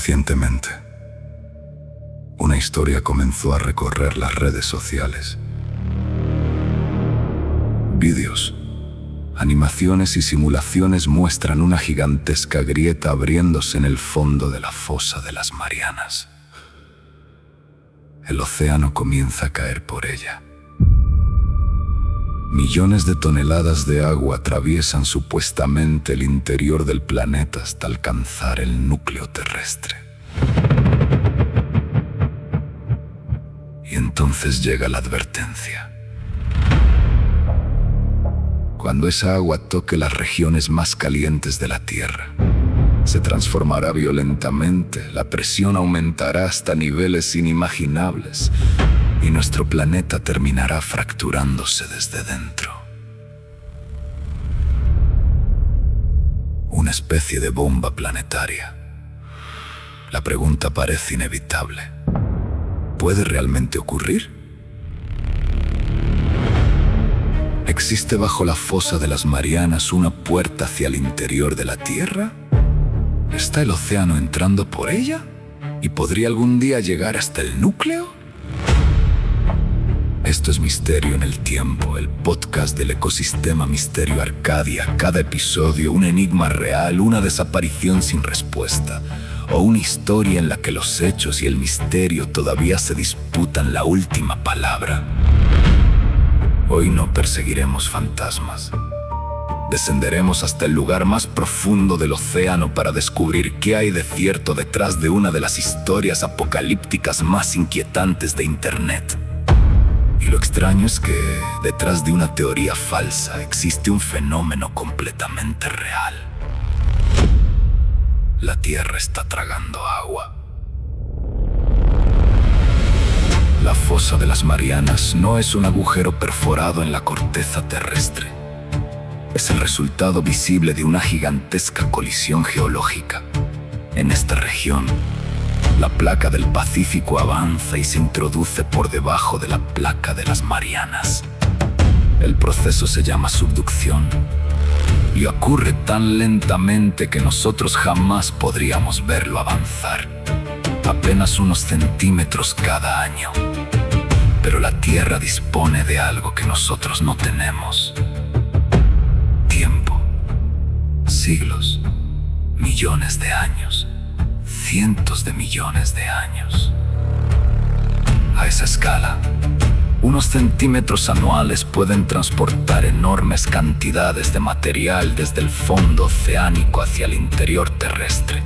Recientemente, una historia comenzó a recorrer las redes sociales. Vídeos, animaciones y simulaciones muestran una gigantesca grieta abriéndose en el fondo de la fosa de las Marianas. El océano comienza a caer por ella. Millones de toneladas de agua atraviesan supuestamente el interior del planeta hasta alcanzar el núcleo terrestre. Y entonces llega la advertencia. Cuando esa agua toque las regiones más calientes de la Tierra, se transformará violentamente, la presión aumentará hasta niveles inimaginables y nuestro planeta terminará fracturándose desde dentro. Una especie de bomba planetaria. La pregunta parece inevitable. ¿Puede realmente ocurrir? ¿Existe bajo la fosa de las Marianas una puerta hacia el interior de la Tierra? ¿Está el océano entrando por ella? ¿Y podría algún día llegar hasta el núcleo? Esto es Misterio en el Tiempo, el podcast del ecosistema Misterio Arcadia. Cada episodio un enigma real, una desaparición sin respuesta, o una historia en la que los hechos y el misterio todavía se disputan la última palabra. Hoy no perseguiremos fantasmas. Descenderemos hasta el lugar más profundo del océano para descubrir qué hay de cierto detrás de una de las historias apocalípticas más inquietantes de Internet. Y lo extraño es que, detrás de una teoría falsa, existe un fenómeno completamente real. La Tierra está tragando agua. La fosa de las Marianas no es un agujero perforado en la corteza terrestre. Es el resultado visible de una gigantesca colisión geológica. En esta región, la placa del Pacífico avanza y se introduce por debajo de la placa de las Marianas. El proceso se llama subducción y ocurre tan lentamente que nosotros jamás podríamos verlo avanzar. Apenas unos centímetros cada año. Pero la Tierra dispone de algo que nosotros no tenemos. Tiempo. Siglos. Millones de años. Cientos de millones de años. A esa escala, unos centímetros anuales pueden transportar enormes cantidades de material desde el fondo oceánico hacia el interior terrestre.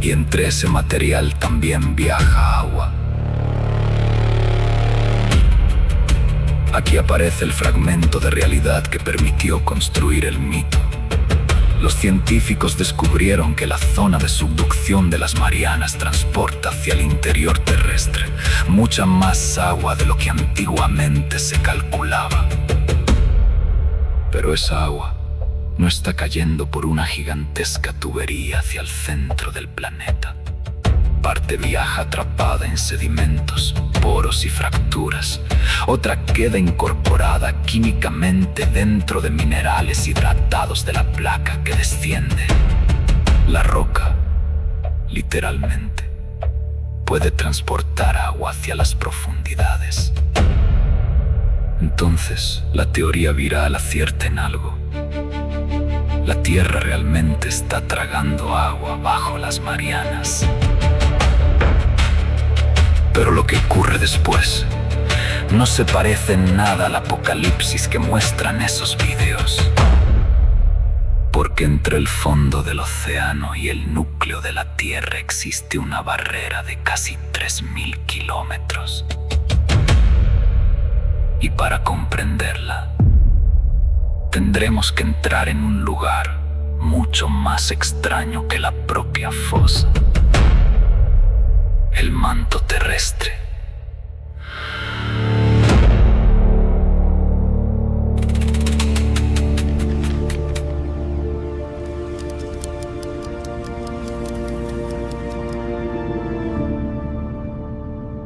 Y entre ese material también viaja agua. Aquí aparece el fragmento de realidad que permitió construir el mito. Los científicos descubrieron que la zona de subducción de las Marianas transporta hacia el interior terrestre mucha más agua de lo que antiguamente se calculaba. Pero esa agua no está cayendo por una gigantesca tubería hacia el centro del planeta. Parte viaja atrapada en sedimentos, poros y fracturas. Otra queda incorporada químicamente dentro de minerales hidratados de la placa que desciende. La roca, literalmente, puede transportar agua hacia las profundidades. Entonces, la teoría viral acierta en algo. La Tierra realmente está tragando agua bajo las Marianas. Pero lo que ocurre después no se parece en nada al apocalipsis que muestran esos vídeos. Porque entre el fondo del océano y el núcleo de la Tierra existe una barrera de casi 3.000 kilómetros. Y para comprenderla, tendremos que entrar en un lugar mucho más extraño que la propia fosa. El manto terrestre.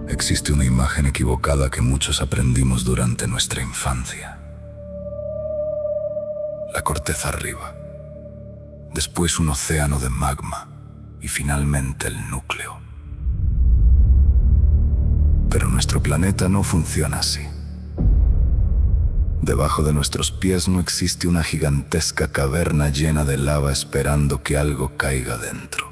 Existe una imagen equivocada que muchos aprendimos durante nuestra infancia. La corteza arriba, después un océano de magma y finalmente el núcleo. Pero nuestro planeta no funciona así. Debajo de nuestros pies no existe una gigantesca caverna llena de lava esperando que algo caiga dentro.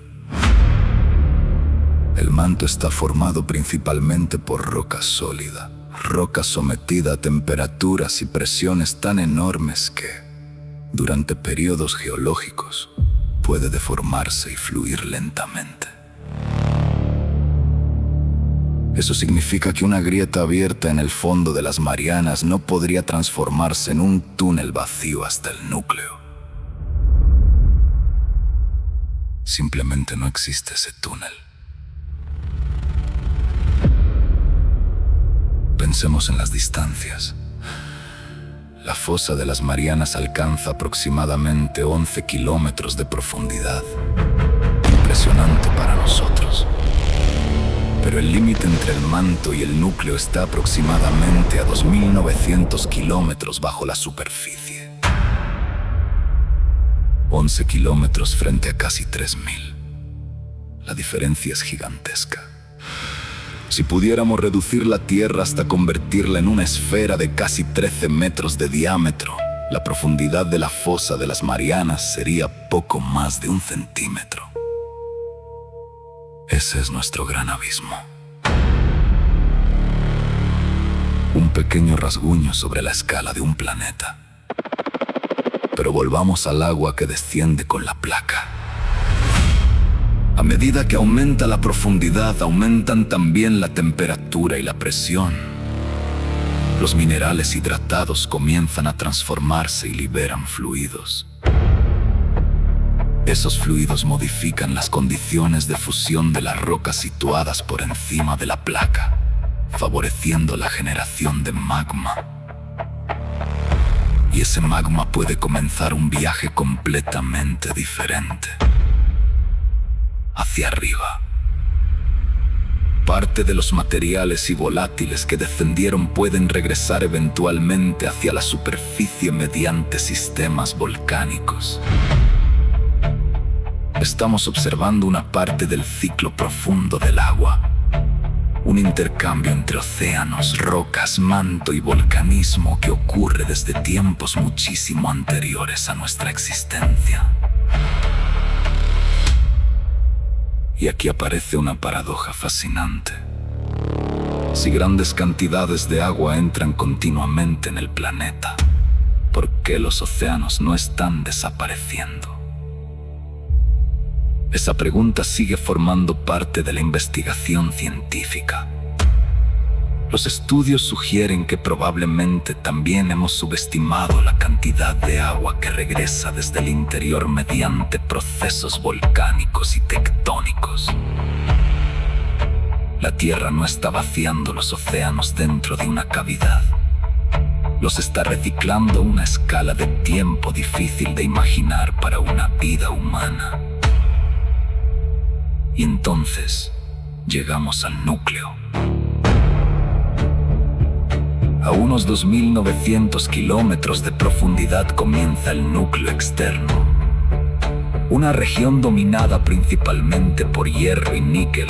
El manto está formado principalmente por roca sólida, roca sometida a temperaturas y presiones tan enormes que, durante periodos geológicos, puede deformarse y fluir lentamente. Eso significa que una grieta abierta en el fondo de las Marianas no podría transformarse en un túnel vacío hasta el núcleo. Simplemente no existe ese túnel. Pensemos en las distancias. La fosa de las Marianas alcanza aproximadamente 11 kilómetros de profundidad. Impresionante para nosotros. Pero el límite entre el manto y el núcleo está aproximadamente a 2.900 kilómetros bajo la superficie. 11 kilómetros frente a casi 3.000. La diferencia es gigantesca. Si pudiéramos reducir la Tierra hasta convertirla en una esfera de casi 13 metros de diámetro, la profundidad de la fosa de las Marianas sería poco más de 1 centímetro. Ese es nuestro gran abismo. Un pequeño rasguño sobre la escala de un planeta. Pero volvamos al agua que desciende con la placa. A medida que aumenta la profundidad, aumentan también la temperatura y la presión. Los minerales hidratados comienzan a transformarse y liberan fluidos. Esos fluidos modifican las condiciones de fusión de las rocas situadas por encima de la placa, favoreciendo la generación de magma. Y ese magma puede comenzar un viaje completamente diferente. Hacia arriba. Parte de los materiales y volátiles que descendieron pueden regresar eventualmente hacia la superficie mediante sistemas volcánicos. Estamos observando una parte del ciclo profundo del agua. Un intercambio entre océanos, rocas, manto y volcanismo que ocurre desde tiempos muchísimo anteriores a nuestra existencia. Y aquí aparece una paradoja fascinante. Si grandes cantidades de agua entran continuamente en el planeta, ¿por qué los océanos no están desapareciendo? Esa pregunta sigue formando parte de la investigación científica. Los estudios sugieren que probablemente también hemos subestimado la cantidad de agua que regresa desde el interior mediante procesos volcánicos y tectónicos. La Tierra no está vaciando los océanos dentro de una cavidad. Los está reciclando a una escala de tiempo difícil de imaginar para una vida humana. Y entonces llegamos al núcleo. A unos 2.900 kilómetros de profundidad comienza el núcleo externo. Una región dominada principalmente por hierro y níquel,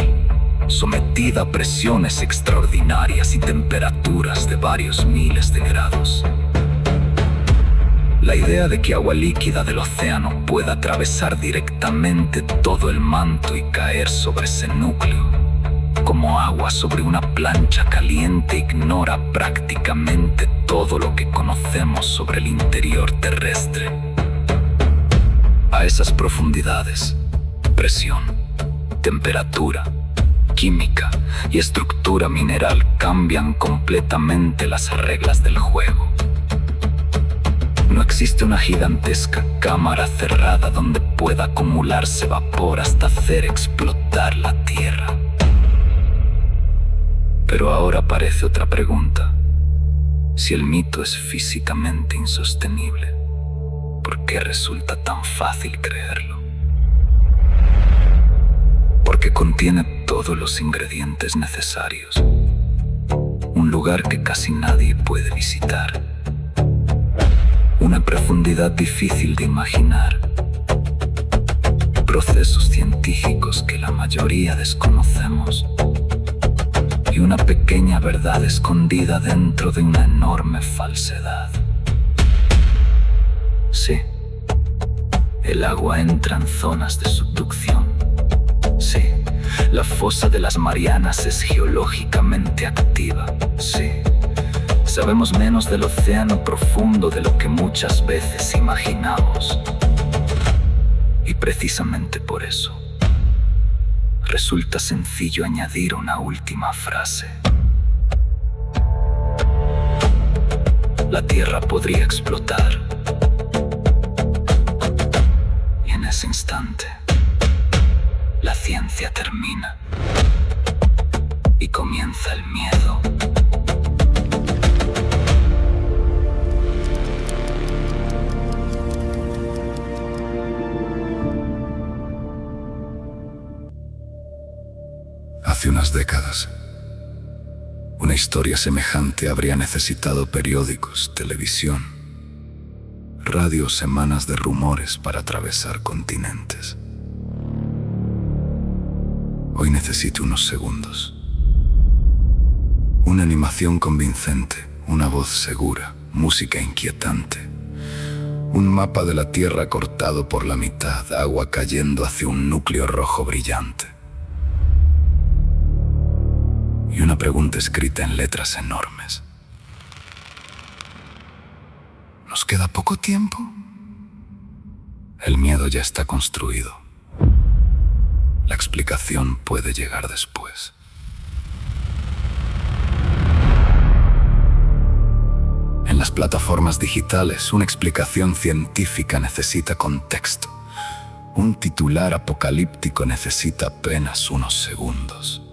sometida a presiones extraordinarias y temperaturas de varios miles de grados. La idea de que agua líquida del océano pueda atravesar directamente todo el manto y caer sobre ese núcleo, como agua sobre una plancha caliente, ignora prácticamente todo lo que conocemos sobre el interior terrestre. A esas profundidades, presión, temperatura, química y estructura mineral cambian completamente las reglas del juego. No existe una gigantesca cámara cerrada donde pueda acumularse vapor hasta hacer explotar la Tierra. Pero ahora aparece otra pregunta. Si el mito es físicamente insostenible, ¿por qué resulta tan fácil creerlo? Porque contiene todos los ingredientes necesarios. Un lugar que casi nadie puede visitar. Una profundidad difícil de imaginar. procesos científicos que la mayoría desconocemos, y una pequeña verdad escondida dentro de una enorme falsedad. Sí, el agua entra en zonas de subducción. Sí, la fosa de las Marianas es geológicamente activa. Sí, sabemos menos del océano profundo de lo que muchas veces imaginamos. Y precisamente por eso, resulta sencillo añadir una última frase. La Tierra podría explotar. Y en ese instante, la ciencia termina y comienza el miedo. Hace unas décadas, una historia semejante habría necesitado periódicos, televisión, radio, semanas de rumores para atravesar continentes. Hoy necesito unos segundos. Una animación convincente, una voz segura, música inquietante. Un mapa de la Tierra cortado por la mitad, agua cayendo hacia un núcleo rojo brillante. Y una pregunta escrita en letras enormes. ¿Nos queda poco tiempo? El miedo ya está construido. La explicación puede llegar después. En las plataformas digitales, una explicación científica necesita contexto. Un titular apocalíptico necesita apenas unos segundos.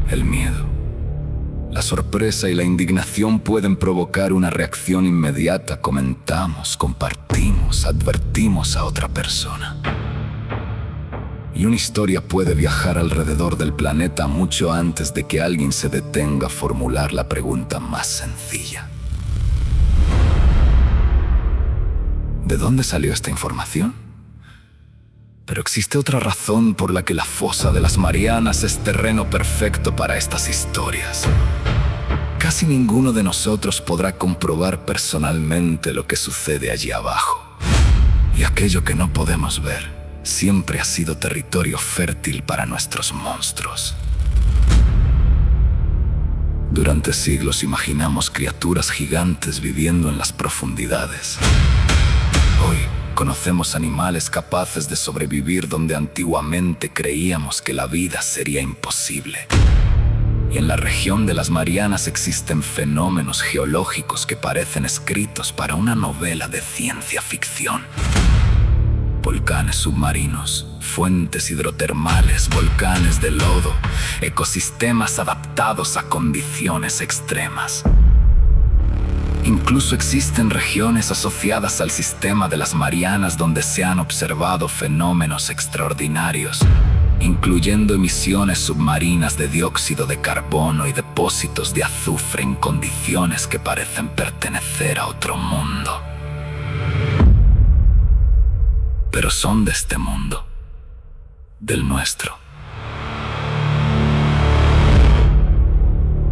El miedo, la sorpresa y la indignación pueden provocar una reacción inmediata. Comentamos, compartimos, advertimos a otra persona. Y una historia puede viajar alrededor del planeta mucho antes de que alguien se detenga a formular la pregunta más sencilla. ¿De dónde salió esta información? Pero existe otra razón por la que la fosa de las Marianas es terreno perfecto para estas historias. Casi ninguno de nosotros podrá comprobar personalmente lo que sucede allí abajo. Y aquello que no podemos ver siempre ha sido territorio fértil para nuestros monstruos. Durante siglos imaginamos criaturas gigantes viviendo en las profundidades. Hoy conocemos animales capaces de sobrevivir donde antiguamente creíamos que la vida sería imposible. Y en la región de las Marianas existen fenómenos geológicos que parecen escritos para una novela de ciencia ficción. Volcanes submarinos, fuentes hidrotermales, volcanes de lodo, ecosistemas adaptados a condiciones extremas. Incluso existen regiones asociadas al sistema de las Marianas donde se han observado fenómenos extraordinarios, incluyendo emisiones submarinas de dióxido de carbono y depósitos de azufre en condiciones que parecen pertenecer a otro mundo. Pero son de este mundo, del nuestro.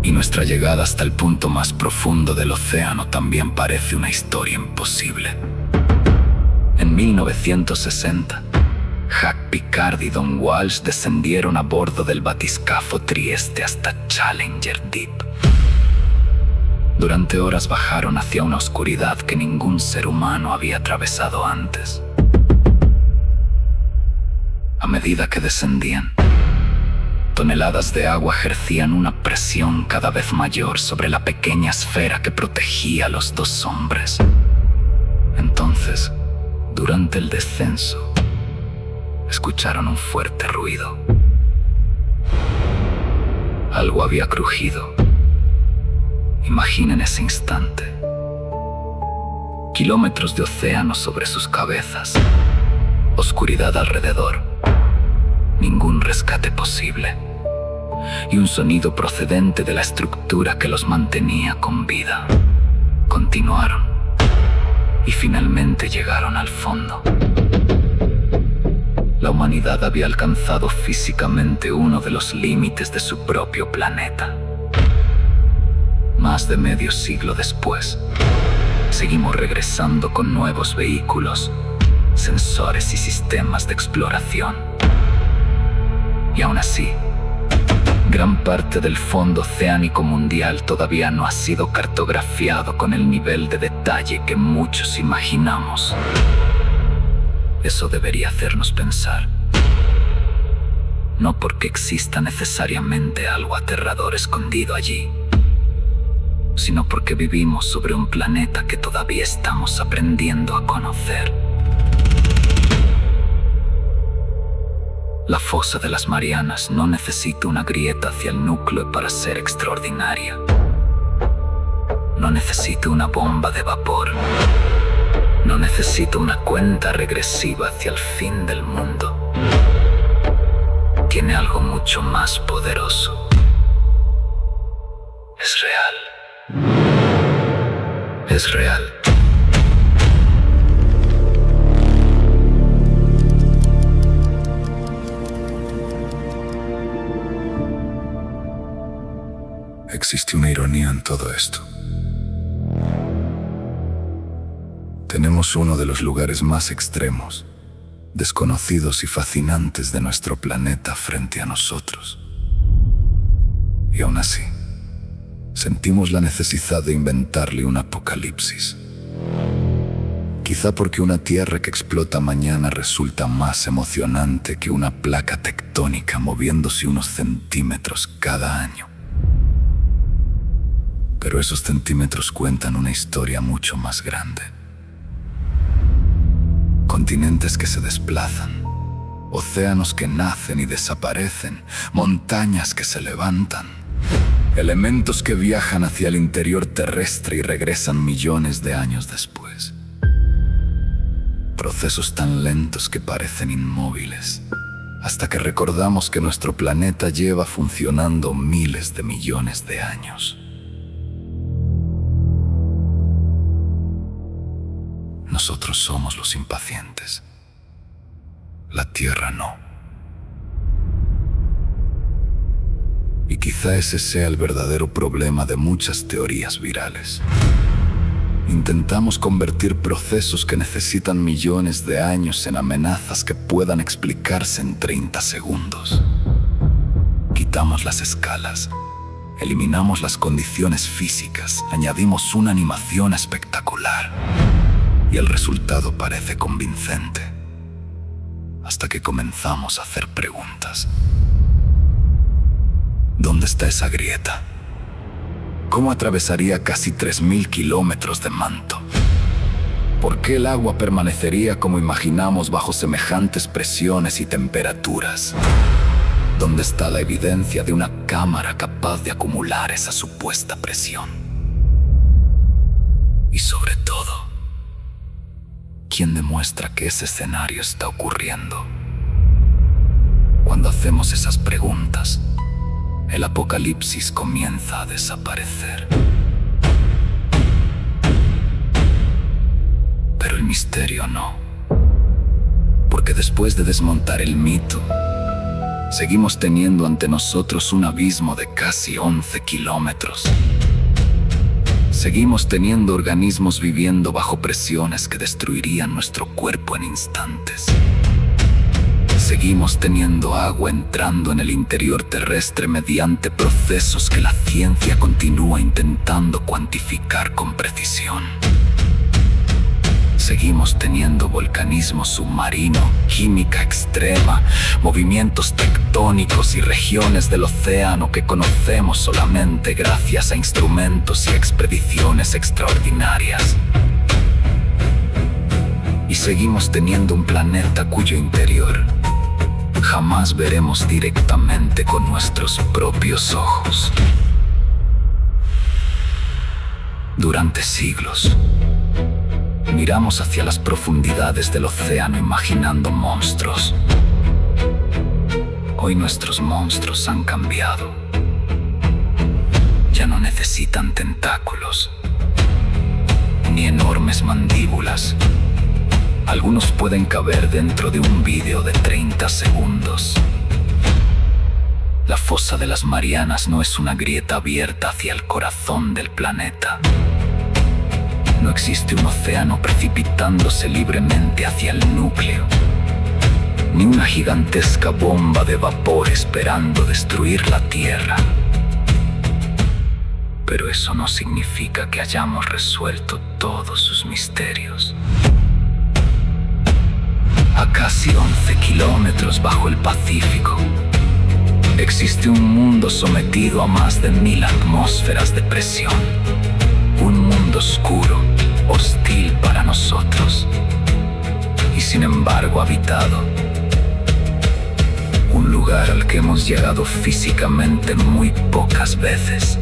Y nuestra llegada hasta el punto más profundo del océano también parece una historia imposible. En 1960, Jack Picard y Don Walsh descendieron a bordo del batiscafo Trieste hasta Challenger Deep. Durante horas bajaron hacia una oscuridad que ningún ser humano había atravesado antes. A medida que descendían, toneladas de agua ejercían una presión cada vez mayor sobre la pequeña esfera que protegía a los dos hombres. Entonces, durante el descenso, escucharon un fuerte ruido. Algo había crujido. Imaginen ese instante. Kilómetros de océano sobre sus cabezas. Oscuridad alrededor. Ningún rescate posible. Y un sonido procedente de la estructura que los mantenía con vida. la humanidad había alcanzado físicamente uno de los límites de su propio planeta. Más de medio siglo después, seguimos regresando con nuevos vehículos, sensores y sistemas de exploración. Y aún así, gran parte del fondo oceánico mundial todavía no ha sido cartografiado con el nivel de detalle que muchos imaginamos. Eso debería hacernos pensar. No porque exista necesariamente algo aterrador escondido allí, sino porque vivimos sobre un planeta que todavía estamos aprendiendo a conocer. La fosa de las Marianas no necesita una grieta hacia el núcleo para ser extraordinaria. No necesita una bomba de vapor. No necesita una cuenta regresiva hacia el fin del mundo. Tiene algo mucho más poderoso. Es real. Es real. Existe una ironía en todo esto. Tenemos uno de los lugares más extremos, desconocidos y fascinantes de nuestro planeta frente a nosotros. Y aún así, sentimos la necesidad de inventarle un apocalipsis. Quizá porque una Tierra que explota mañana resulta más emocionante que una placa tectónica moviéndose unos centímetros cada año. Pero esos centímetros cuentan una historia mucho más grande. Continentes que se desplazan, océanos que nacen y desaparecen, montañas que se levantan, elementos que viajan hacia el interior terrestre y regresan millones de años después. Procesos tan lentos que parecen inmóviles, hasta que recordamos que nuestro planeta lleva funcionando miles de millones de años. Nosotros somos los impacientes. La Tierra no. Y quizá ese sea el verdadero problema de muchas teorías virales. Intentamos convertir procesos que necesitan millones de años en amenazas que puedan explicarse en 30 segundos. Quitamos las escalas, eliminamos las condiciones físicas, añadimos una animación espectacular. Y el resultado parece convincente, hasta que comenzamos a hacer preguntas. ¿Dónde está esa grieta? ¿Cómo atravesaría casi 3.000 kilómetros de manto? ¿Por qué el agua permanecería como imaginamos bajo semejantes presiones y temperaturas? ¿Dónde está la evidencia de una cámara capaz de acumular esa supuesta presión? Y sobre todo, ¿quién demuestra que ese escenario está ocurriendo? Cuando hacemos esas preguntas, el apocalipsis comienza a desaparecer. Pero el misterio no. Porque después de desmontar el mito, seguimos teniendo ante nosotros un abismo de casi 11 kilómetros. Seguimos teniendo organismos viviendo bajo presiones que destruirían nuestro cuerpo en instantes. Seguimos teniendo agua entrando en el interior terrestre mediante procesos que la ciencia continúa intentando cuantificar con precisión. Seguimos teniendo volcanismo submarino, química extrema, movimientos tectónicos y regiones del océano que conocemos solamente gracias a instrumentos y expediciones extraordinarias. Y seguimos teniendo un planeta cuyo interior jamás veremos directamente con nuestros propios ojos. Durante siglos, miramos hacia las profundidades del océano imaginando monstruos. Hoy nuestros monstruos han cambiado. Ya no necesitan tentáculos, ni enormes mandíbulas, Algunos pueden caber dentro de un vídeo de 30 segundos. La fosa de las Marianas no es una grieta abierta hacia el corazón del planeta. No existe un océano precipitándose libremente hacia el núcleo, ni una gigantesca bomba de vapor esperando destruir la Tierra. Pero eso no significa que hayamos resuelto todos sus misterios. A casi 11 kilómetros bajo el Pacífico, existe un mundo sometido a más de 1000 atmósferas de presión. Un mundo oscuro, hostil para nosotros, y sin embargo habitado. Un lugar al que hemos llegado físicamente muy pocas veces.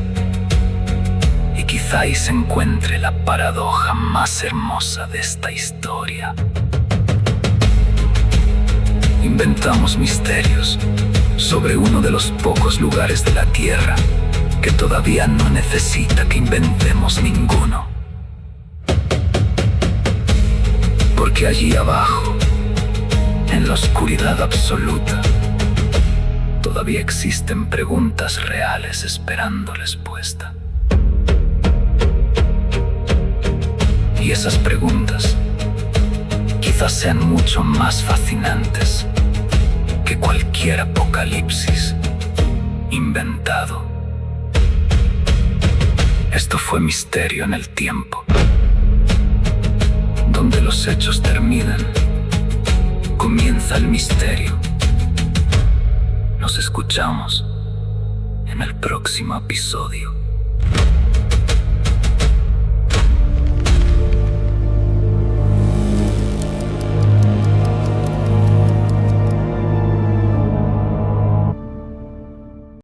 Y quizá ahí se encuentre la paradoja más hermosa de esta historia. Inventamos misterios sobre uno de los pocos lugares de la Tierra que todavía no necesita que inventemos ninguno. Porque allí abajo, en la oscuridad absoluta, todavía existen preguntas reales esperando respuesta. Y esas preguntas quizás sean mucho más fascinantes que cualquier apocalipsis inventado. Esto fue Misterio en el Tiempo. Donde los hechos terminan, comienza el misterio. Nos escuchamos en el próximo episodio.